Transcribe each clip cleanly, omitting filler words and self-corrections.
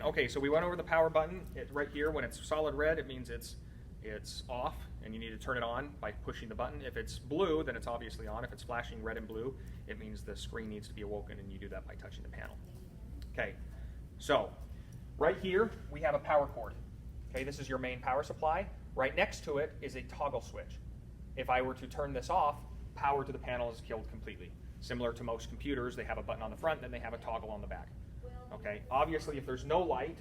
Okay, so we went over the power button. Right here, when it's solid red, it means it's off, and you need to turn it on by pushing the button. If it's blue, then it's obviously on. If it's flashing red and blue, it means the screen needs to be awoken, and you do that by touching the panel. Okay, so right here, we have a power cord. Okay, this is your main power supply. Right next to it is a toggle switch. If I were to turn this off, power to the panel is killed completely. Similar to most computers, they have a button on the front, then they have a toggle on the back. Okay, obviously if there's no light,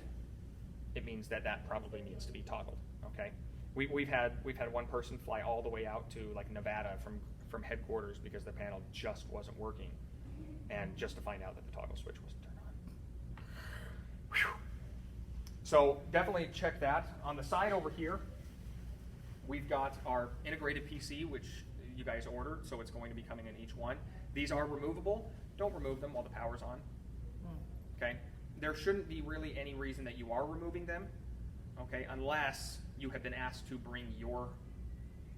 it means that probably needs to be toggled. Okay, we've had one person fly all the way out to like Nevada from headquarters because the panel just wasn't working, and just to find out that the toggle switch wasn't turned on. Whew. So definitely check that. On the side over here, we've got our integrated PC, which you guys ordered, so it's going to be coming in each one. These are removable. Don't remove them while the power's on. Okay? There shouldn't be really any reason that you are removing them, okay, unless you have been asked to bring your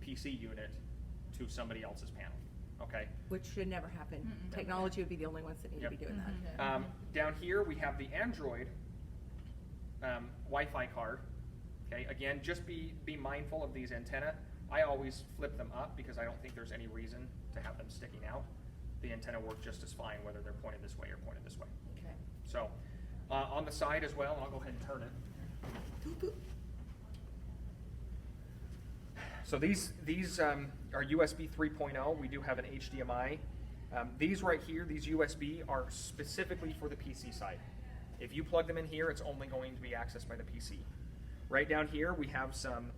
PC unit to somebody else's panel, okay? Which should never happen. Technology would be the only ones that need to be doing that. Down here we have the Android Wi-Fi card. Okay, again, just be mindful of these antenna. I always flip them up because I don't think there's any reason to have them sticking out. The antenna work just as fine whether they're pointed this way or pointed this way. Okay. So on the side as well, and I'll go ahead and turn it. So these are USB 3.0. We do have an HDMI. These right here, these USB, are specifically for the PC side. If you plug them in here, it's only going to be accessed by the PC. Right down here, we have some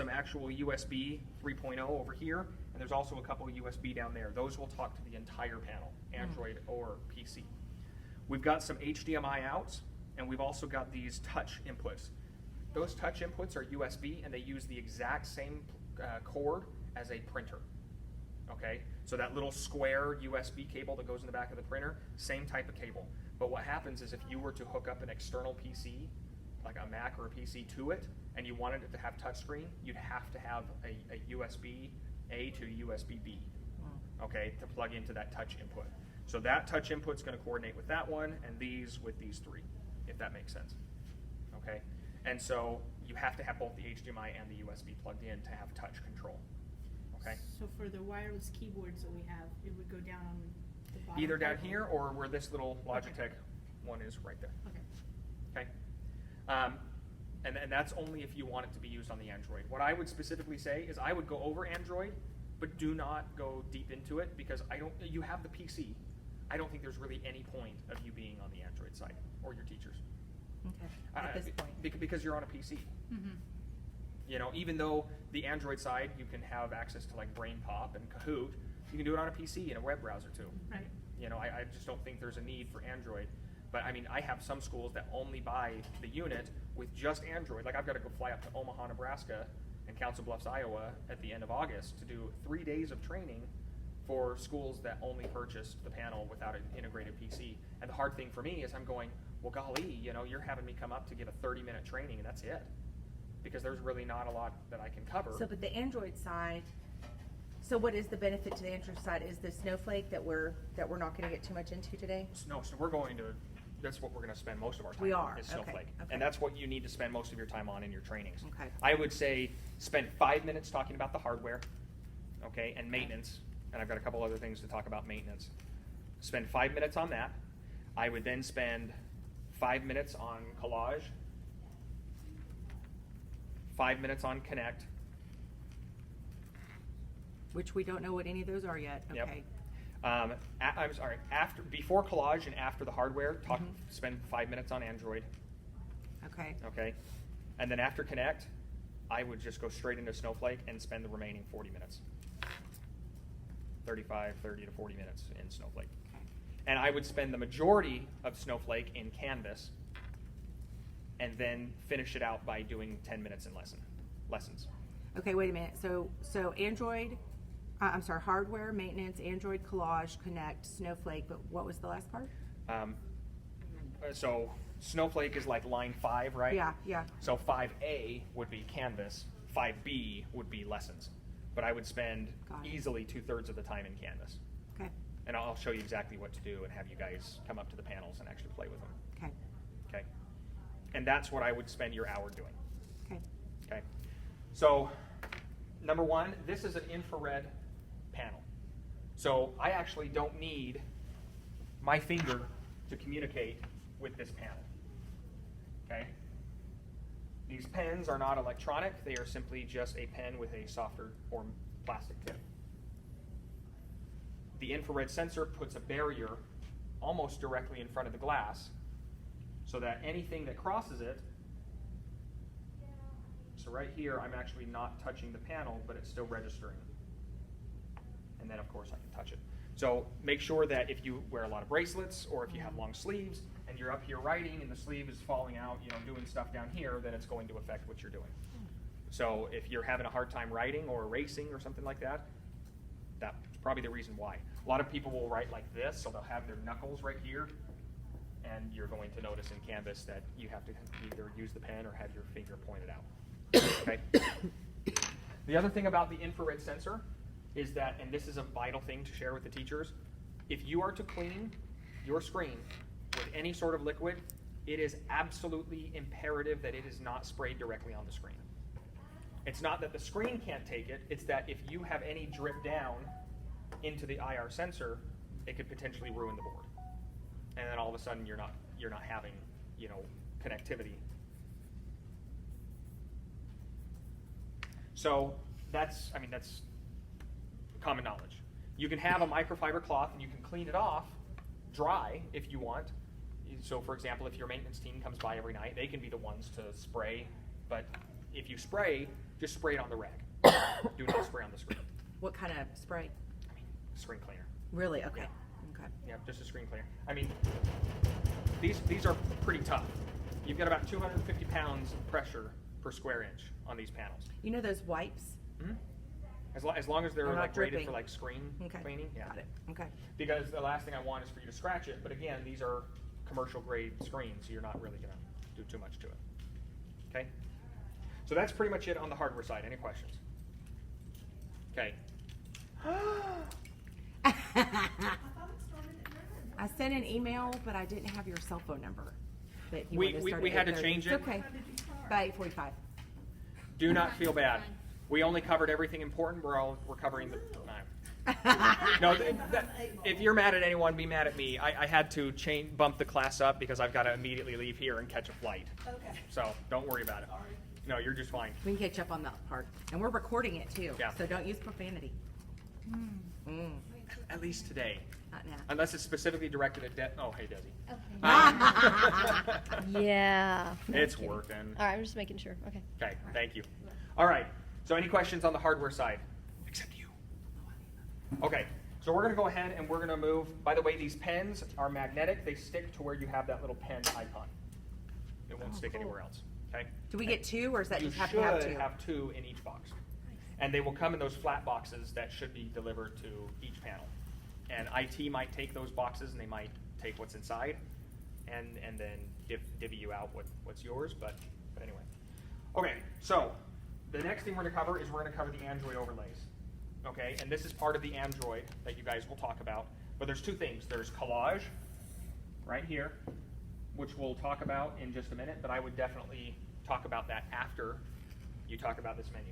actual USB 3.0 over here, and there's also a couple of USB down there. Those will talk to the entire panel, Android or PC. We've got some HDMI outs, and we've also got these touch inputs. Those touch inputs are USB, and they use the exact same cord as a printer. Okay, so that little square USB cable that goes in the back of the printer, same type of cable. But what happens is if you were to hook up an external PC, like a Mac or a PC to it, and you wanted it to have touchscreen, you'd have to have a USB A to USB B, okay, to plug into that touch input. So that touch input's going to coordinate with that one, and these with these three, if that makes sense. Okay, and so you have to have both the HDMI and the USB plugged in to have touch control. Okay. So for the wireless keyboards that we have, it would go down on the bottom. Either down here or where this little Logitech one is right there. Okay. Okay. And that's only if you want it to be used on the Android. What I would specifically say is I would go over Android, but do not go deep into it because you have the PC. I don't think there's really any point of you being on the Android side or your teachers. Okay. At this point. Because you're on a PC. You know, even though the Android side, you can have access to like BrainPop and Kahoot, you can do it on a PC and a web browser too. Right. You know, I just don't think there's a need for Android. But I mean, I have some schools that only buy the unit with just Android. Like I've got to go fly up to Omaha, Nebraska and Council Bluffs, Iowa at the end of August to do 3 days of training for schools that only purchased the panel without an integrated PC. And the hard thing for me is I'm going, well, golly, you know, you're having me come up to give a 30-minute training and that's it. Because there's really not a lot that I can cover. So, but the Android side, so what is the benefit to the Android side? Is the Snowflake that we're not going to get too much into today? No, so we're going to, that's what we're going to spend most of our time We on are, is Snowflake. okay. And that's what you need to spend most of your time on in your trainings. Okay. I would say spend 5 minutes talking about the hardware, okay, and maintenance. And I've got a couple other things to talk about maintenance. Spend 5 minutes on that. I would then spend 5 minutes on Collage, 5 minutes on Connect. Which we don't know what any of those are yet. Okay. Yep. I'm sorry. Before Collage and after the hardware, spend 5 minutes on Android. Okay. Okay. And then after Connect, I would just go straight into Snowflake and spend the remaining 40 minutes. 30 to 40 minutes in Snowflake. Okay. And I would spend the majority of Snowflake in Canvas and then finish it out by doing 10 minutes in lessons. Okay, wait a minute. So Android, I'm sorry, hardware, maintenance, Android, Collage, Connect, Snowflake, but what was the last part? So Snowflake is like line 5, right? Yeah. So 5A would be Canvas, 5B would be lessons. But I would spend easily 2/3 of the time in Canvas. Okay. And I'll show you exactly what to do and have you guys come up to the panels and actually play with them. Okay. Okay. And that's what I would spend your hour doing. Okay. Okay. So, number one, this is an infrared panel. So I actually don't need my finger to communicate with this panel. Okay. These pens are not electronic. They are simply just a pen with a softer or plastic tip. The infrared sensor puts a barrier almost directly in front of the glass so that anything that crosses it, so right here I'm actually not touching the panel, but it's still registering. And then of course I can touch it. So make sure that if you wear a lot of bracelets or if you have long sleeves and you're up here writing and the sleeve is falling out, doing stuff down here, then it's going to affect what you're doing. So if you're having a hard time writing or erasing or something like that, that's probably the reason why. A lot of people will write like this, so they'll have their knuckles right here, and you're going to notice in Canvas that you have to either use the pen or have your finger pointed out. Okay. The other thing about the infrared sensor is that, and this is a vital thing to share with the teachers, if you are to clean your screen with any sort of liquid, it is absolutely imperative that it is not sprayed directly on the screen. It's not that the screen can't take it, it's that if you have any drip down into the IR sensor, it could potentially ruin the board. And then all of a sudden you're not having, connectivity. So that's common knowledge. You can have a microfiber cloth and you can clean it off dry if you want. So for example, if your maintenance team comes by every night, they can be the ones to spray, but if you spray, just spray it on the rag. Do not spray on the screen. What kind of spray? Screen cleaner. Really? Okay. Yeah. Okay. Yeah, just a screen cleaner. These are pretty tough. You've got about 250 pounds of pressure per square inch on these panels. You know those wipes? Mm-hmm. As long as they're They're not like rated dripping. for like screen cleaning. Yeah. Got it. Okay. Because the last thing I want is for you to scratch it. But again, these are commercial grade screens, so you're not really going to do too much to it. Okay. So that's pretty much it on the hardware side. Any questions? Okay. I sent an email, but I didn't have your cell phone number. That you We wanted to start we at had to 8:30. change it. It's okay. By 8:45. Do not feel bad. We only covered everything important. We're covering the. No, if you're mad at anyone, be mad at me. I had to bump the class up because I've got to immediately leave here and catch a flight. Okay. So don't worry about it. No, you're just fine. We can catch up on that part. And we're recording it too. Yeah. So don't use profanity. At least today. Not now. Unless it's specifically directed at oh, hey, Desi. Okay. Yeah. No, It's I'm kidding. working. All right, I'm just making sure. Okay. Okay, thank you. All right, so any questions on the hardware side? Except you. Okay, so we're going to go ahead and we're going to move. By the way, these pens are magnetic. They stick to where you have that little pen icon. It won't stick anywhere else. Okay? Do we get two, or is that You just have should to have two? have two in each box. And they will come in those flat boxes that should be delivered to each panel. And IT might take those boxes and they might take what's inside and then divvy you out what's yours, but anyway. Okay, so the next thing we're going to cover is we're going to cover the Android overlays. Okay, and this is part of the Android that you guys will talk about. But there's two things. There's collage right here, which we'll talk about in just a minute, but I would definitely talk about that after you talk about this menu.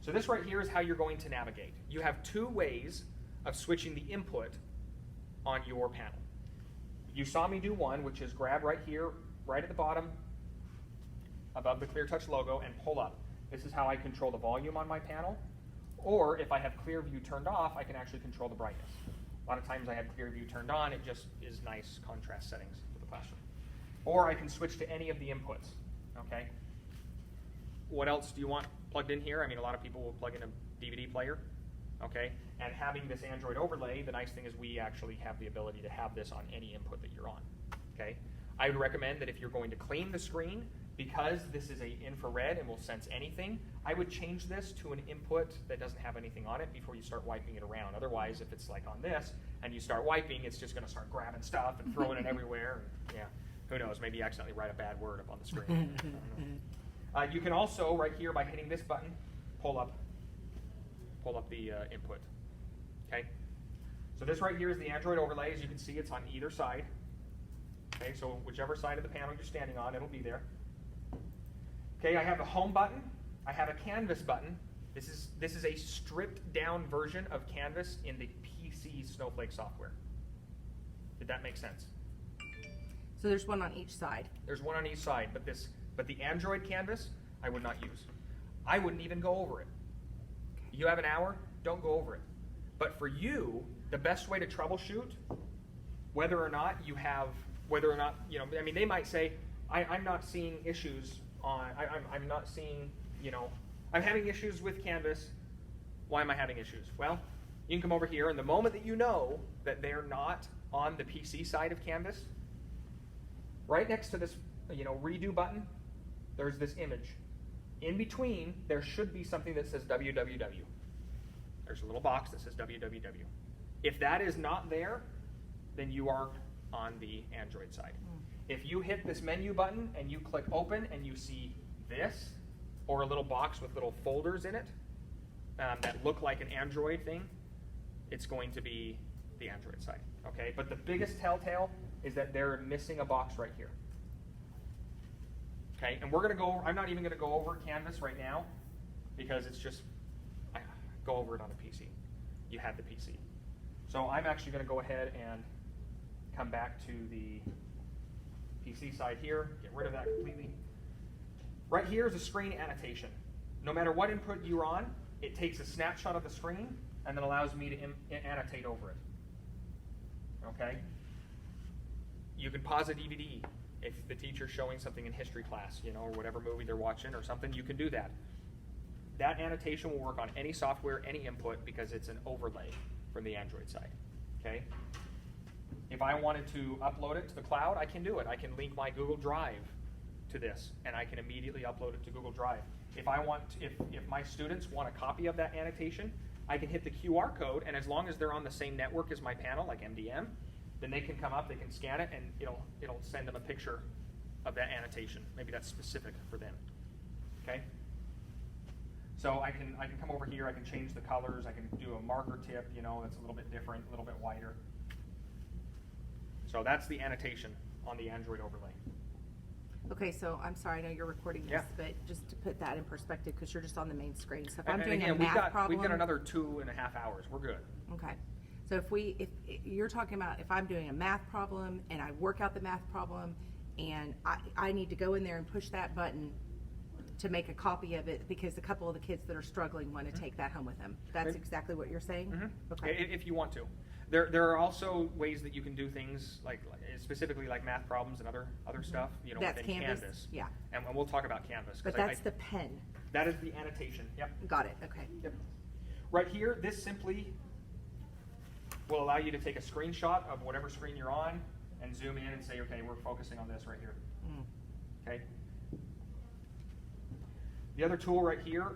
So this right here is how you're going to navigate. You have two ways of switching the input on your panel. You saw me do one, which is grab right here, right at the bottom, above the ClearTouch logo, and pull up. This is how I control the volume on my panel. Or if I have ClearView turned off, I can actually control the brightness. A lot of times I have ClearView turned on, it just is nice contrast settings for the classroom. Or I can switch to any of the inputs, okay? What else do you want plugged in here? I mean, a lot of people will plug in a DVD player, okay? And having this Android overlay, the nice thing is we actually have the ability to have this on any input that you're on, okay? I would recommend that if you're going to clean the screen, because this is a infrared and will sense anything, I would change this to an input that doesn't have anything on it before you start wiping it around. Otherwise, if it's like on this and you start wiping, it's just going to start grabbing stuff and throwing it everywhere. And, yeah, who knows? Maybe you accidentally write a bad word up on the screen. You can also, right here, by hitting this button, pull up the input. Okay. So this right here is the Android overlay. As you can see, it's on either side. Okay, so whichever side of the panel you're standing on, it'll be there. Okay, I have a home button. I have a canvas button. This is a stripped down version of Canvas in the PC Snowflake software. Did that make sense? So there's one on each side. There's one on each side, but the Android Canvas I would not use. I wouldn't even go over it. You have an hour, don't go over it. But for you, the best way to troubleshoot whether or not, you know, I mean, they might say, I'm not seeing issues on, I'm not seeing, you know, I'm having issues with Canvas. Why am I having issues? Well, you can come over here, and the moment that you know that they're not on the PC side of Canvas, right next to this, you know, redo button, there's this image. In between, there should be something that says www. There's a little box that says www. If that is not there, then you are on the Android side. If you hit this menu button and you click open and you see this, or a little box with little folders in it that look like an Android thing, it's going to be the Android side. Okay, but the biggest telltale is that they're missing a box right here. Okay, and we're going to go, I'm not even going to go over Canvas right now because it's just, I go over it on a PC. You had the PC. So I'm actually going to go ahead and come back to the PC side here, get rid of that completely. Right here is a screen annotation. No matter what input you're on, it takes a snapshot of the screen and then allows me to annotate over it. Okay? You can pause a DVD if the teacher's showing something in history class, you know, or whatever movie they're watching or something, you can do that. That annotation will work on any software, any input, because it's an overlay from the Android side. Okay? If I wanted to upload it to the cloud, I can do it. I can link my Google Drive to this, and I can immediately upload it to Google Drive. If my students want a copy of that annotation, I can hit the QR code, and as long as they're on the same network as my panel, like MDM, then they can come up, they can scan it, and it'll send them a picture of that annotation. Maybe that's specific for them. Okay? So I can come over here, I can change the colors, I can do a marker tip, you know, that's a little bit different, a little bit wider. So that's the annotation on the Android overlay. Okay, so I'm sorry, I know you're recording this, Yeah. but just to put that in perspective, because you're just on the main screen. So if I'm And doing again, a math problem. we've got another 2.5 hours. We're good. Okay. So if you're talking about if I'm doing a math problem and I work out the math problem and I need to go in there and push that button to make a copy of it because a couple of the kids that are struggling want to take that home with them. That's Right. exactly what you're saying? Mm-hmm. Okay. If you want to. There are also ways that you can do things like specifically like math problems and other stuff, you know, That's within Canvas? Yeah. And we'll talk about Canvas. 'Cause But that's the pen. That is the annotation. Yep. Got it, okay. Yep. Right here, this simply will allow you to take a screenshot of whatever screen you're on and zoom in and say, okay, we're focusing on this right here. Okay. The other tool right here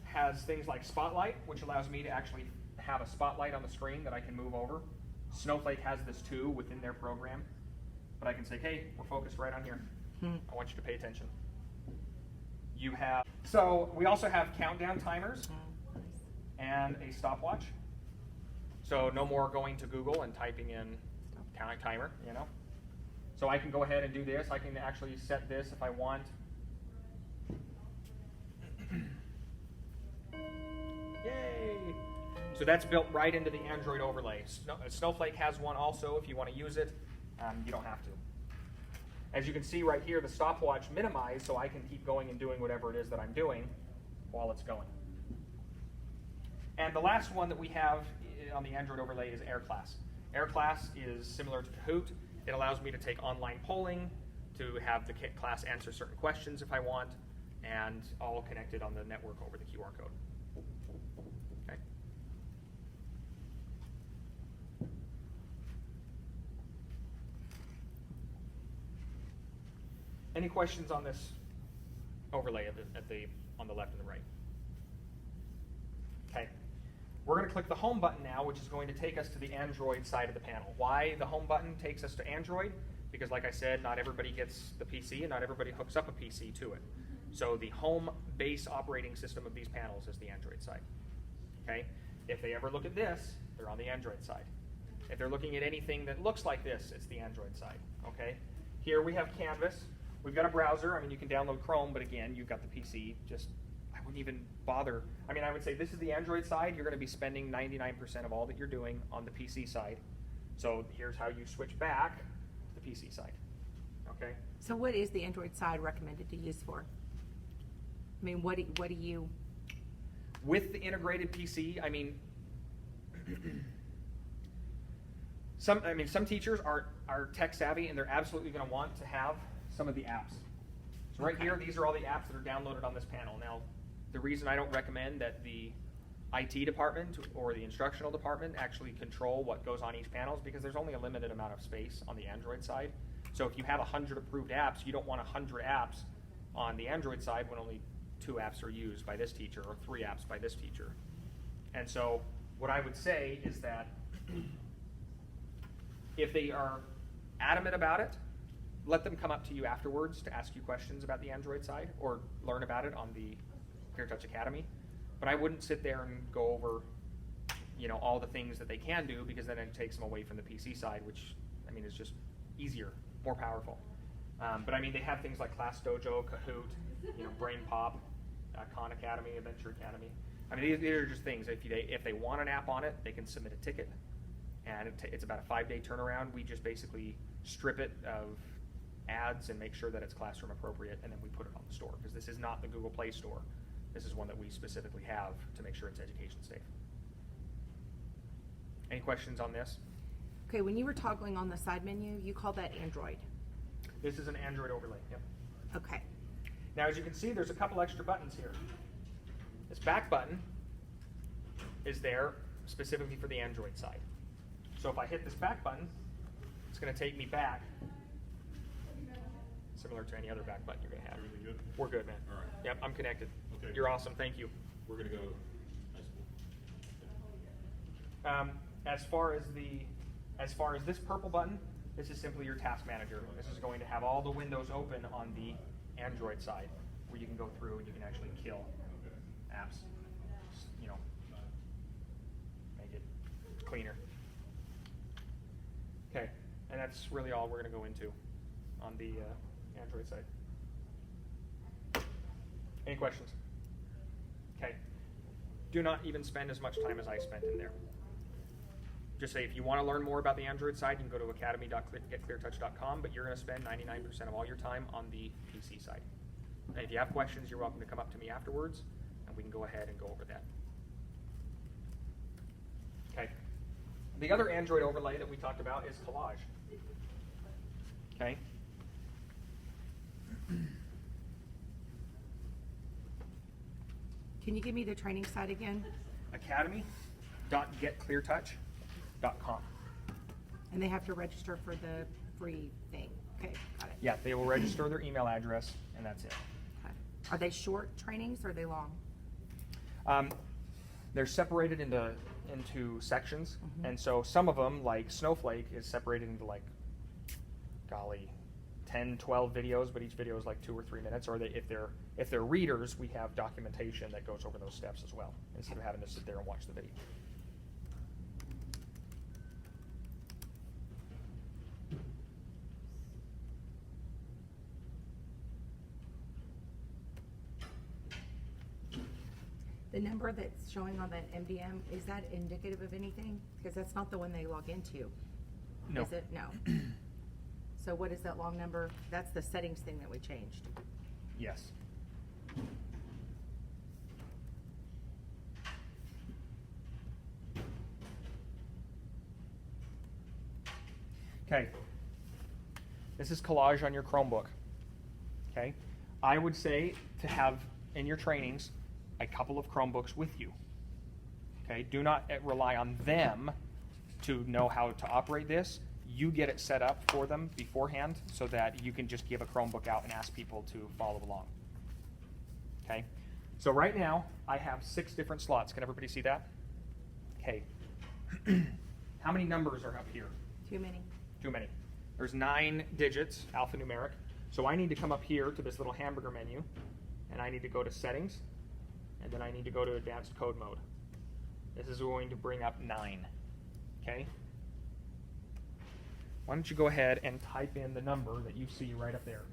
has things like Spotlight, which allows me to actually have a spotlight on the screen that I can move over. Snowflake has this too within their program, but I can say, hey, we're focused right on here. I want you to pay attention. So we also have countdown timers and a stopwatch. So no more going to Google and typing in timer, you know. So I can go ahead and do this. I can actually set this if I want. Yay! So that's built right into the Android overlay. Snowflake has one also if you want to use it. You don't have to. As you can see right here, the stopwatch minimized so I can keep going and doing whatever it is that I'm doing while it's going. And the last one that we have on the Android overlay is AirClass. AirClass is similar to Kahoot. It allows me to take online polling, to have the class answer certain questions if I want, and all connected on the network over the QR code. Okay. Any questions on this overlay on the left and the right? Okay. We're going to click the Home button now, which is going to take us to the Android side of the panel. Why the Home button takes us to Android? Because like I said, not everybody gets the PC and not everybody hooks up a PC to it. So the home base operating system of these panels is the Android side. Okay? If they ever look at this, they're on the Android side. If they're looking at anything that looks like this, it's the Android side. Okay? Here we have Canvas. we've got a browser. I mean, you can download Chrome, but again, you've got the PC. Just, I wouldn't even bother. I mean, I would say this is the Android side. You're going to be spending 99% of all that you're doing on the PC side. So here's how you switch back to the PC side. Okay? So what is the Android side recommended to use for? I mean, what do you? With the integrated PC, I mean, some teachers are tech savvy and they're absolutely going to want to have some of the apps. So right here, these are all the apps that are downloaded on this panel. Now, the reason I don't recommend that the IT department or the instructional department actually control what goes on each panel is because there's only a limited amount of space on the Android side. So if you have 100 approved apps, you don't want 100 apps on the Android side when only 2 apps are used by this teacher or 3 apps by this teacher. And so what I would say is that if they are adamant about it, let them come up to you afterwards to ask you questions about the Android side or learn about it on the ClearTouch Academy. But I wouldn't sit there and go over, all the things that they can do because then it takes them away from the PC side, which, I mean, is just easier, more powerful. But I mean, they have things like Class Dojo, Kahoot, Brain Pop, Khan Academy, Adventure Academy. I mean, these are just things. If they want an app on it, they can submit a ticket, and it's about a 5-day turnaround. We just basically strip it of ads and make sure that it's classroom appropriate, and then we put it on the store because this is not the Google Play Store. This is one that we specifically have to make sure it's education safe. Any questions on this? Okay, when you were toggling on the side menu, you called that Android. This is an Android overlay. Yep. Okay. Now, as you can see, there's a couple extra buttons here. This back button is there specifically for the Android side. So if I hit this back button, it's going to take me back, similar to any other back button you're going to have. Everything good? We're good, man. All right. Yep, I'm connected. Okay. You're awesome. Thank you. We're gonna go high school. As far as this purple button, this is simply your task manager. This is going to have all the windows open on the Android side, where you can go through and you can actually kill apps. Just, make it cleaner. Okay, and that's really all we're going to go into on the Android side. Any questions? Okay. Do not even spend as much time as I spent in there. Just say if you want to learn more about the Android side, you can go to academy.getcleartouch.com, but you're going to spend 99% of all your time on the PC side. And if you have questions, you're welcome to come up to me afterwards, and we can go ahead and go over that. Okay. The other Android overlay that we talked about is Collage. Okay. Can you give me the training site again? Academy.getcleartouch.com. And they have to register for the free thing. Okay, got it. Yeah, they will register their email address, and that's it. Okay. Are they short trainings or are they long? They're separated into sections, and so some of them, like Snowflake, is separated into 10, 12 videos, but each video is like 2 or 3 minutes. Or if they're readers, we have documentation that goes over those steps as well, instead of having to sit there and watch the video. The number that's showing on that MDM, is that indicative of anything? Because that's not the one they log into. No. Is it? No. So what is that long number? That's the settings thing that we changed. Yes. Okay. This is Collage on your Chromebook. Okay. I would say to have in your trainings a couple of Chromebooks with you. Okay. Do not rely on them to know how to operate this. You get it set up for them beforehand so that you can just give a Chromebook out and ask people to follow along. Okay. So right now I have 6 different slots. Can everybody see that? Okay. How many numbers are up here? Too many. Too many. There's 9 digits, alphanumeric. So I need to come up here to this little hamburger menu, and I need to go to Settings, and then I need to go to Advanced Code Mode. This is going to bring up 9. Okay? Why don't you go ahead and type in the number that you see right up there.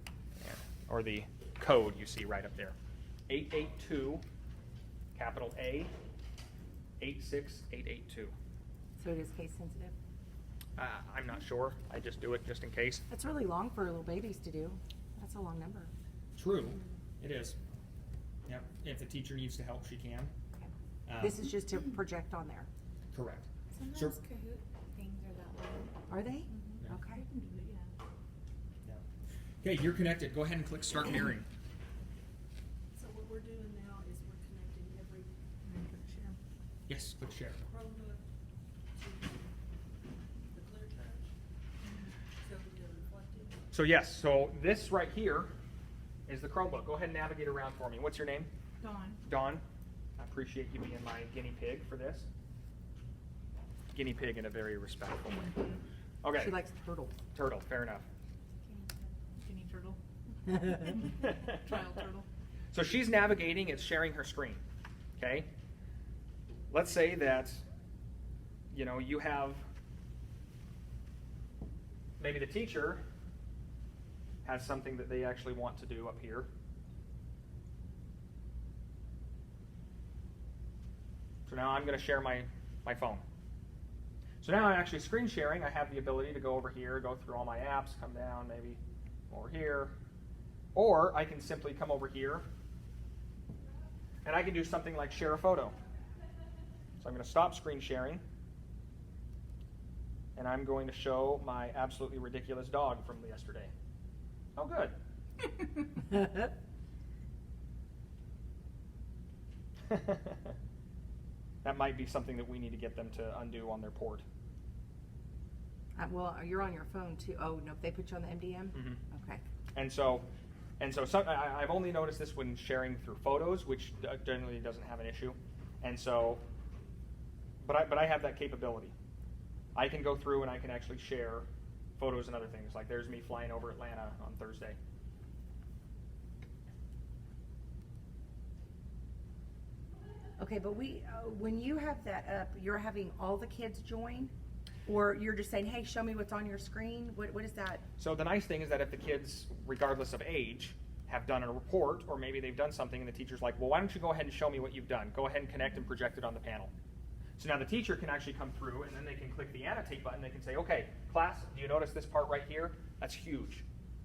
or the code you see right up there. 882, capital A, 86882. So it is case sensitive? I'm not sure. I just do it just in case. That's really long for little babies to do. That's a long number. True, it is. Yep. If the teacher needs to help, she can. This is just to project on there. Correct. Sometimes Sure. Kahoot things are that way. Are they? Yeah. Okay. I can do it, yeah. Yeah. Okay, you're connected. Go ahead and click Start Mirroring. So what we're doing now is we're connecting every Yes, click Share. Chromebook to the ClearTouch. So they're reflecting. So yes, so this right here is the Chromebook. Go ahead and navigate around for me. What's your name? Dawn. Dawn. I appreciate you being my guinea pig for this. Guinea pig in a very respectful way. Okay. She likes turtle. Turtle, fair enough. Guinea turtle. Trial turtle. So she's navigating, it's sharing her screen. Okay? Let's say that, you know, you have, maybe the teacher has something that they actually want to do up here. So now I'm going to share my phone. So now I'm actually screen sharing. I have the ability to go over here, go through all my apps, come down, maybe over here. Or I can simply come over here and I can do something like share a photo. So I'm going to stop screen sharing and I'm going to show my absolutely ridiculous dog from yesterday. Oh, good. That might be something that we need to get them to undo on their port. Well, you're on your phone too. Oh, no, they put you on the MDM? Mhm. Okay. And so I've only noticed this when sharing through photos, which generally doesn't have an issue. And so, but I have that capability. I can go through and I can actually share photos and other things. Like there's me flying over Atlanta on Thursday. Okay, but when you have that up, you're having all the kids join? Or you're just saying, hey, show me what's on your screen? What is that? So the nice thing is that if the kids, regardless of age, have done a report, or maybe they've done something and the teacher's like, well, why don't you go ahead and show me what you've done? Go ahead and connect and project it on the panel. So now the teacher can actually come through and then they can click the annotate button. They can say, okay, class, do you notice this part right here? That's huge.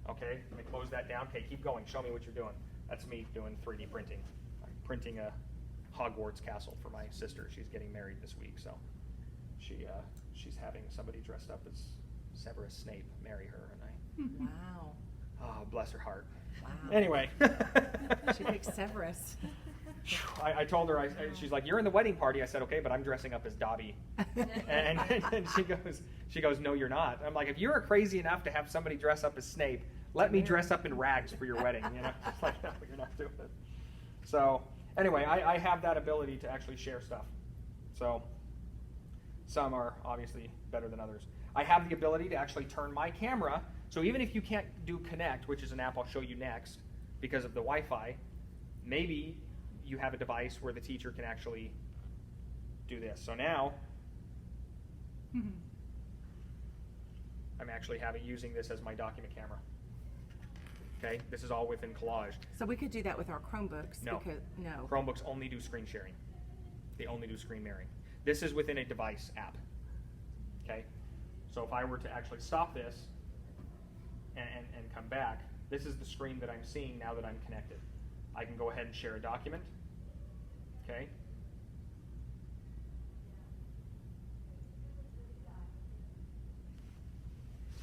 Okay, let me close that down. Okay, keep going. Show me what you're doing. That's me doing 3D printing. I'm printing a Hogwarts castle for my sister. She's getting married this week, so she's having somebody dressed up as Severus Snape marry her, and Wow. oh, bless her heart. Wow. Anyway. She picked Severus. I told her, she's like, you're in the wedding party. I said, okay, but I'm dressing up as Dobby. and she goes, no, you're not. I'm like, if you're crazy enough to have somebody dress up as Snape, let me dress up in rags for your wedding. You know, it's like, no, you're not doing it. So anyway, I have that ability to actually share stuff. So some are obviously better than others. I have the ability to actually turn my camera. So even if you can't do Connect, which is an app I'll show you next because of the Wi-Fi, maybe you have a device where the teacher can actually do this. So now I'm actually using this as my document camera. Okay, this is all within Collage. So we could do that with our Chromebooks. No. Because, no. Chromebooks only do screen sharing. They only do screen mirroring. This is within a device app. Okay, so if I were to actually stop this and come back, this is the screen that I'm seeing now that I'm connected. I can go ahead and share a document. Okay.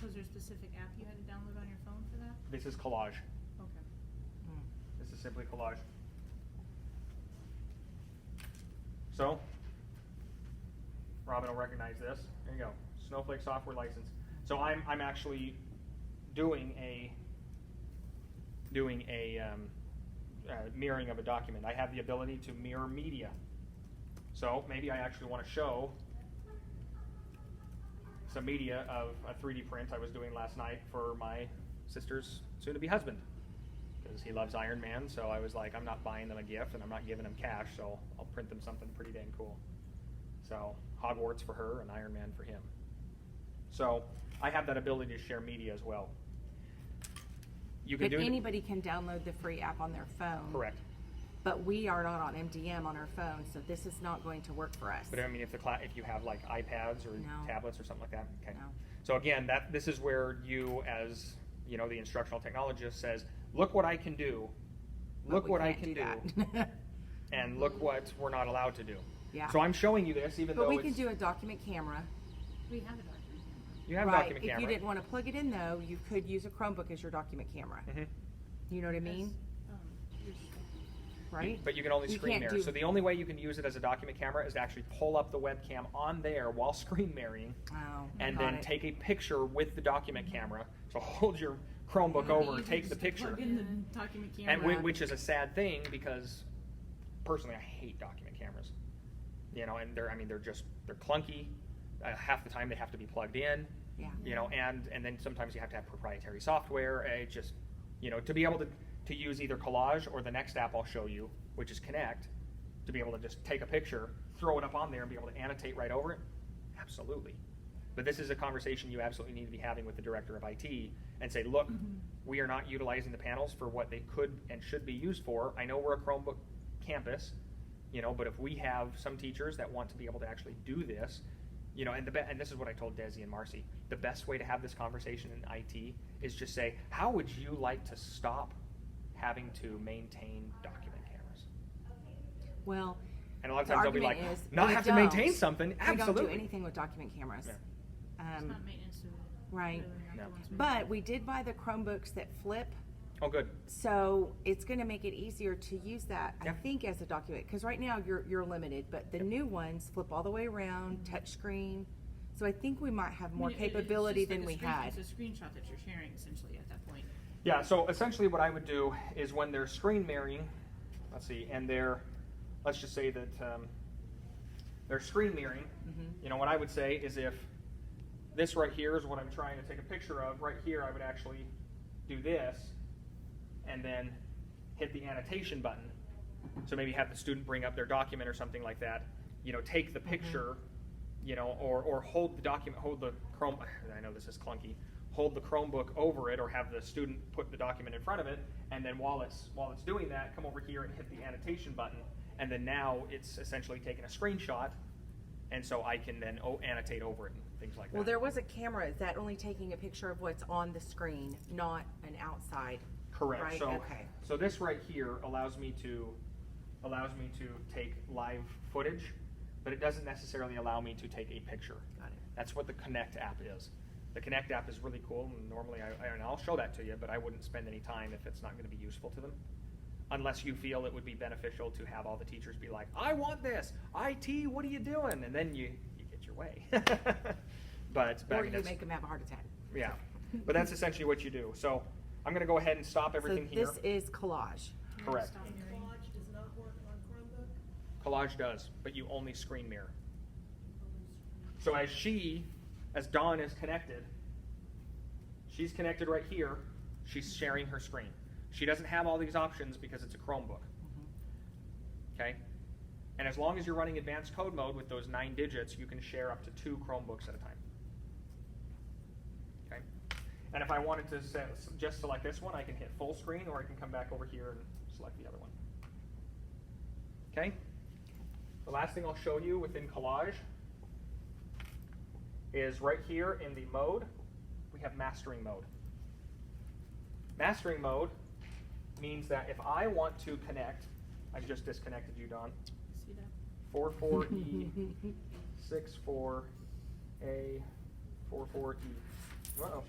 Was there a specific app you had to download on your phone for that? This is Collage. Okay. This is simply Collage. So, Robin will recognize this. There you go. Snowflake software license. So I'm actually doing a mirroring of a document. I have the ability to mirror media. So maybe I actually want to show some media of a 3D print I was doing last night for my sister's soon-to-be husband, because he loves Iron Man. So I was like, I'm not buying them a gift and I'm not giving them cash, so I'll print them something pretty dang cool. So Hogwarts for her and Iron Man for him. So I have that ability to share media as well. You can But do it. anybody can download the free app on their phone. Correct. But we are not on MDM on our phone, so this is not going to work for us. But I mean, if you have like iPads or No. tablets or something like that, okay. No. So again, this is where you, as you know, the instructional technologist says, look what I can do, But look we what I can't can do, that. and look what we're not allowed to do. Yeah. So I'm showing you this, even But though we it's, can do a document camera. We have a document camera. you have Right. document If camera. you didn't want to plug it in though, you could use a Chromebook as your document camera. Mhm. You know what I mean? Here's- Right? But you can only You screen can't mirror. do- So the only way you can use it as a document camera is to actually pull up the webcam on there while screen mirroring, Oh, and got then it. take a picture with the document camera. So hold your Chromebook It'd be over, easier take the just to picture, Plug in the document camera. and which is a sad thing because personally I hate document cameras. You know, and they're clunky. Half the time they have to be plugged in. Yeah. You know, and then sometimes you have to have proprietary software. It just, you know, to be able to use either Collage or the next app I'll show you, which is Connect, to be able to just take a picture, throw it up on there, and be able to annotate right over it. Absolutely. But this is a conversation you absolutely need to be having with the director of IT and say, look, we are not utilizing the panels for what they could and should be used for. I know we're a Chromebook campus, you know, but if we have some teachers that want to be able to actually do this, you know, and this is what I told Desi and Marcy, the best way to have this conversation in IT is just say, how would you like to stop having to maintain document cameras? Well, And a lot of the times they'll be like, argument is not we have to maintain don't. something. We Absolutely. don't do anything with document cameras. Yeah. It's not maintenance to it. Right. Really, not the ones we- But we did buy the Chromebooks that flip, Oh, good. so it's going to make it easier to use that, I Yeah. think, as a document. Because right now you're limited, but the new ones flip all the way around, touch screen. So I think we might have more I mean, it's capability just like than a we screen- had. It's a screenshot that you're sharing essentially at that point. Yeah, so essentially what I would do is when they're screen mirroring, let's see, and let's just say that they're screen mirroring, you know, what I would say is if this right here is what I'm trying to take a picture of, right here I would actually do this and then hit the annotation button. So maybe have the student bring up their document or something like that, you know, take the picture, you know, or hold the document, hold the Chrome, I know this is clunky, hold the Chromebook over it or have the student put the document in front of it, and then while it's doing that, come over here and hit the annotation button, and then now it's essentially taking a screenshot, and so I can then annotate over it and things like that. Well, there was a camera. Is that only taking a picture of what's on the screen, not an outside? Correct. Right? So, Okay. so this right here allows me to take live footage, but it doesn't necessarily allow me to take a picture. Got it. That's what the Connect app is. The Connect app is really cool, and normally and I'll show that to you, but I wouldn't spend any time if it's not going to be useful to them, unless you feel it would be beneficial to have all the teachers be like, I want this, IT, what are you doing? And then you get your way. but I Or mean, you that's, make them have a heart attack. yeah, but that's essentially what you do. So I'm going to go ahead and stop everything So here. this is collage. Correct. Stop And mirroring. Collage does not work on Chromebook? Collage does, but you only screen mirror. So as Dawn is connected, she's connected right here, she's sharing her screen. She doesn't have all these options because it's a Chromebook. Okay? And as long as you're running advanced code mode with those 9 digits, you can share up to 2 Chromebooks at a time. Okay? And if I wanted to just select this one, I can hit full screen, or I can come back over here and select the other one. Okay? The last thing I'll show you within Collage is right here in the mode, we have mastering mode. Mastering mode means that if I want to connect, I've just disconnected you, Don. See that? 44E, 64A, 44E. Uh-oh.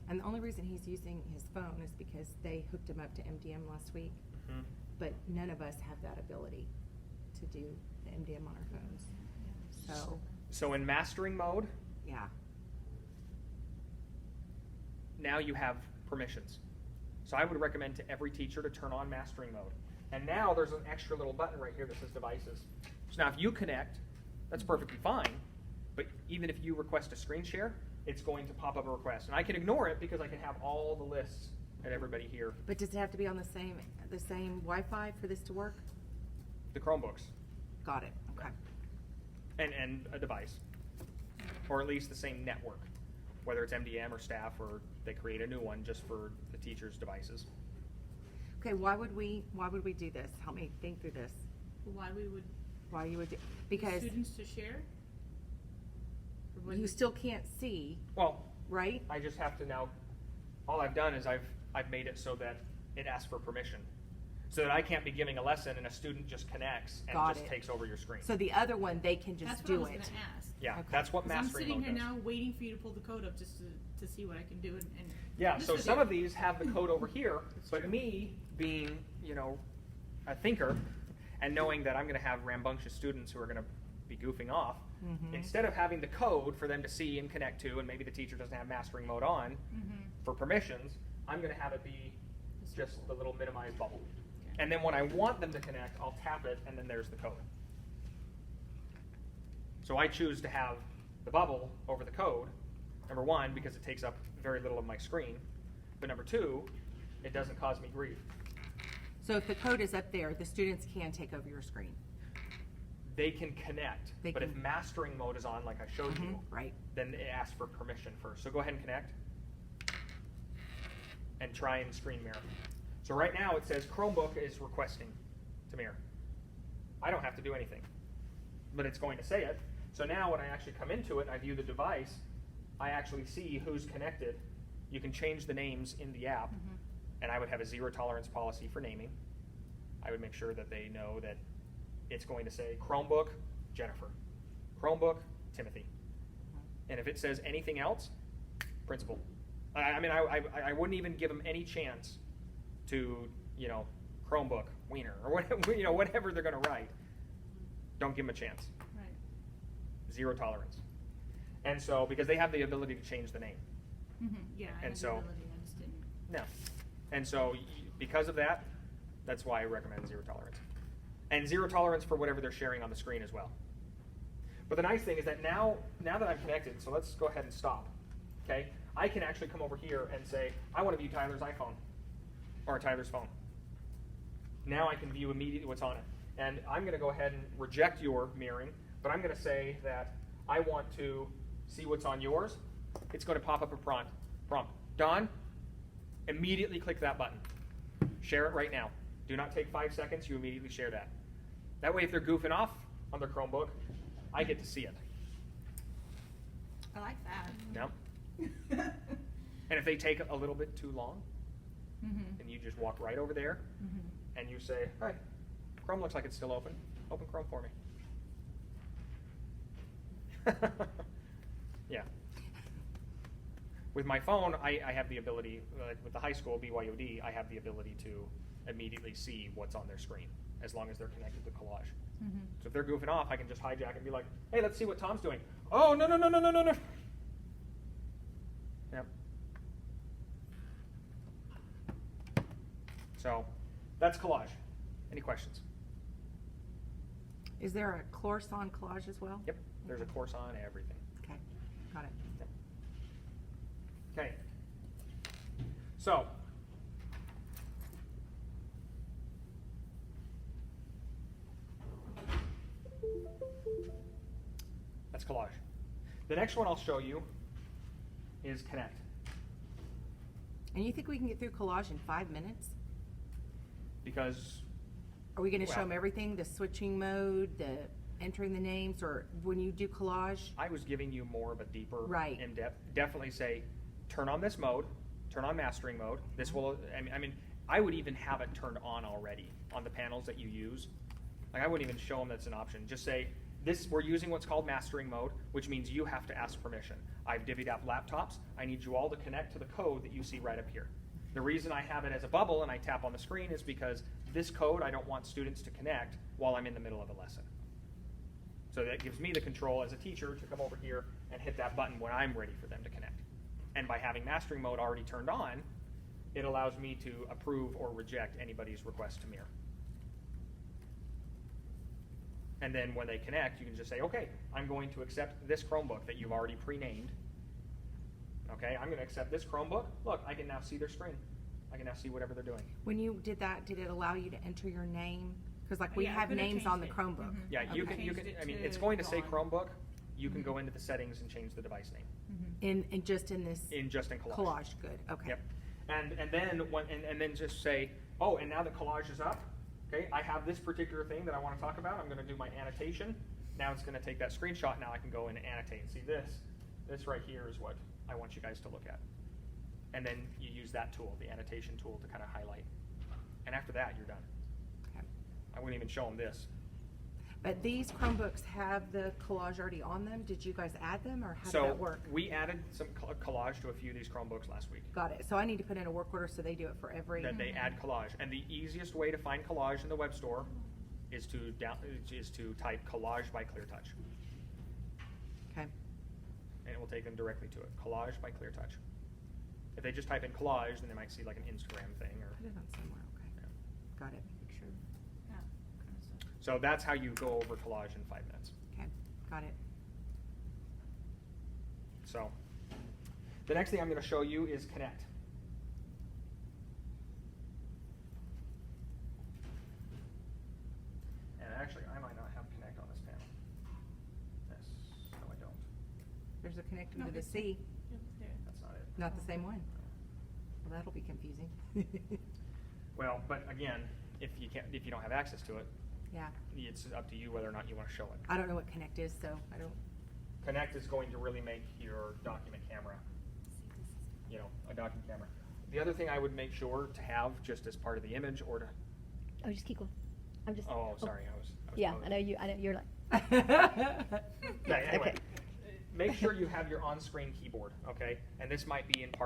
And the only reason he's using his phone is because they hooked him up to MDM last week. Mhm. But none of us have that ability to do the MDM on our phones. So, So in mastering mode, yeah. now you have permissions. So I would recommend to every teacher to turn on mastering mode. And now there's an extra little button right here that says devices. So now if you connect, that's perfectly fine. But even if you request a screen share, it's going to pop up a request. And I can ignore it because I can have all the lists at everybody here. But does it have to be on the same Wi-Fi for this to work? The Chromebooks Got it. Okay. and a device. Or at least the same network. whether it's MDM or staff, or they create a new one just for the teacher's devices. Okay, why would we do this? Help me think through this. Why we would, Why you would do, the because students to share? Or what you is- still can't see, Well, right? I just have to now, all I've done is I've made it so that it asks for permission. So that I can't be giving a lesson and a student just connects and Got just it. takes over your screen. So the other one, they can That's just what I do was it. gonna ask. Yeah, Okay. that's what 'Cause I'm mastering sitting mode here does. now waiting for you to pull the code up just to see what I can do and. Yeah, this so was some it. of these have the code over here, That's but true. me being, a thinker and knowing that I'm gonna have rambunctious students who are gonna be goofing off, Mhm. instead of having the code for them to see and connect to, and maybe the teacher doesn't have mastering mode on for permissions, I'm gonna have it be just the little minimized bubble. Okay. And then when I want them to connect, I'll tap it, and then there's the code. So I choose to have the bubble over the code, number one, because it takes up very little of my screen, but number two, it doesn't cause me grief. So if the code is up there, the students can take over your screen, They can connect, They but if can- mastering mode is on, like I showed you, right? then it asks for permission first. So go ahead and connect, and try and screen mirror. So right now it says Chromebook is requesting to mirror. I don't have to do anything, but it's going to say it. So now when I actually come into it and I view the device, I actually see who's connected. You can change the names in the app, and I would have a zero tolerance policy for naming. I would make sure that they know that it's going to say Chromebook, Jennifer, Chromebook, Timothy. And if it says anything else, principal. I wouldn't even give them any chance to, Chromebook, Wiener, or whatever, whatever they're going to write. Don't give them a chance. Right. Zero tolerance. And so, because they have the ability to change the name. Yeah, I And had the so- ability, I just didn't. No. And so, because of that, that's why I recommend zero tolerance. And zero tolerance for whatever they're sharing on the screen as well. But the nice thing is that now that I'm connected, so let's go ahead and stop. Okay? I can actually come over here and say, I want to view Tyler's iPhone or Tyler's phone. Now I can view immediately what's on it. And I'm going to go ahead and reject your mirroring, but I'm going to say that I want to see what's on yours. It's going to pop up a prompt. Don, immediately click that button. Share it right now. Do not take 5 seconds. You immediately share that. That way, if they're goofing off on their Chromebook, I get to see it. I like that. No? And if they take a little bit too long, Mm-hmm. then you just walk right over there and you say, "Hi, Chrome looks like it's still open. Open Chrome for me." Yeah. With my phone, I have the ability, with the high school, BYOD, I have the ability to immediately see what's on their screen, as long as they're connected to Collage. So if they're goofing off, I can just hijack and be like, "Hey, let's see what Tom's doing." "Oh, no. Yep. So, that's Collage. Any questions? Is there a course on collage as well? Yep, there's a course on everything. Okay, got it. Yep. Okay. So, that's Collage. The next one I'll show you is Connect. And you think we can get through collage in 5 minutes? Because Are we gonna show Well- them everything, the switching mode, the entering the names, or when you do collage? I was giving you more of a deeper, Right. in-depth, definitely say, turn on this mode, turn on mastering mode. This will, I would even have it turned on already on the panels that you use. Like, I wouldn't even show them that's an option. Just say, we're using what's called mastering mode, which means you have to ask permission. I've divvied up laptops. I need you all to connect to the code that you see right up here. The reason I have it as a bubble and I tap on the screen is because this code, I don't want students to connect while I'm in the middle of a lesson. So that gives me the control as a teacher to come over here and hit that button when I'm ready for them to connect. And by having mastering mode already turned on, it allows me to approve or reject anybody's request to mirror. And then when they connect, you can just say, okay, I'm going to accept this Chromebook that you've already pre-named. Okay, I'm going to accept this Chromebook. Look, I can now see their screen. I can now see whatever they're doing. When you did that, did it allow you to enter your name? Because like we Yeah, I have could've names on the changed it. Chromebook. Mhm. Yeah, you Okay. can, Changed it it's going to say to Chromebook, you can go into the settings and change the device name. In just in this In collage. collage, good, okay. Yep. And then just say, oh, and now that collage is up, okay, I have this particular thing that I want to talk about. I'm going to do my annotation. Now it's going to take that screenshot. Now I can go in and annotate and see this. This right here is what I want you guys to look at. And then you use that tool, the annotation tool, to kind of highlight. And after that, you're done. Okay. I wouldn't even show them this. But these Chromebooks have the collage already on them. Did you guys add them, or how did So that work? we added some collage to a few of these Chromebooks last week. Got it. So I need to put in a work order so they do it for every. That they add collage. And the easiest way to find collage in the web store is to type collage by ClearTouch. Okay. And it will take them directly to it. Collage by ClearTouch. If they just type in collage, then they might see like an Instagram thing or. Put it on somewhere. Okay. Got it. Picture, that kind of stuff. So that's how you go over collage in 5 minutes. Okay. Got it. So the next thing I'm going to show you is Connect. And actually, I might not have Connect on this panel. Yes, no, I don't. There's a connector No, to the it's- C. Yep, there. That's not it. Not the same one. Well, that'll be confusing. Well, but again, if you don't have access to it, Yeah. it's up to you whether or not you want to show it. I don't know what Connect is, so I don't. Connect is going to really make your document camera, a document camera. The other thing I would make sure to have just as part of the image or to, Oh, just keep going. I'm just. oh, sorry, I was Yeah, posing. I know you're like. Yeah, anyway, Okay. make sure you have your on-screen keyboard, okay? And this might be in part of